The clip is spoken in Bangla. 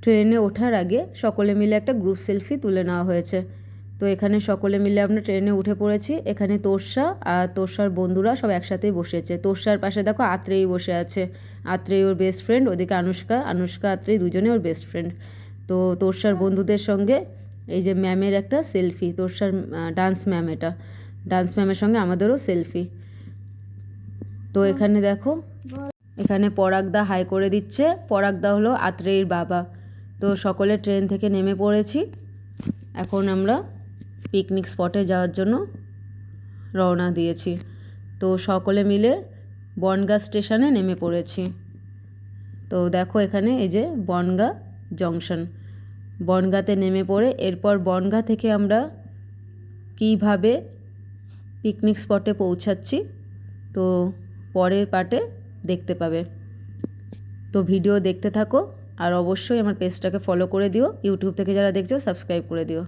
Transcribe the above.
ট্রেনে ওঠার আগে সকলে মিলে একটা গ্রুপ সেলফি তুলে নেওয়া হয়েছে। তো এখানে সকলে মিলে আমরা ট্রেনে উঠে পড়েছি। এখানে তোর্সা আর তোর্সার বন্ধুরা সব একসাথেই বসেছে। তোর্সার পাশে দেখো আত্রেয়ী বসে আছে। আত্রেয়ী ওর বেস্ট ফ্রেন্ড, ওদিকে আনুষ্কা আত্রেয়ী দুজনে ওর বেস্ট ফ্রেন্ড। তো তোর্সার বন্ধুদের সঙ্গে এই যে ম্যামের একটা সেলফি, তোর্সার ডান্স ম্যাম, এটা ডান্স ম্যামের সঙ্গে আমাদেরও সেলফি। তো এখানে দেখো, এখানে পরাগদা হাই করে দিচ্ছে। পরাগদা হলো আত্রেয়ীর বাবা। তো সকলে ট্রেন থেকে নেমে পড়েছি। এখন আমরা পিকনিক স্পটে যাওয়ার জন্য রওনা দিয়েছি। তো সকলে মিলে বনগাঁ স্টেশনে নেমে পড়েছি। তো দেখো এখানে এই যে বনগাঁ জংশন। বনগাঁতে নেমে পড়ে এরপর বনগাঁ থেকে আমরা কীভাবে পিকনিক স্পটে পৌঁছাচ্ছি তো পরের পার্টে দেখতে পাবে। তো ভিডিও দেখতে থাকো আর অবশ্যই আমার পেজটাকে ফলো করে দিও। ইউটিউব থেকে যারা দেখছো সাবস্ক্রাইব করে দিও।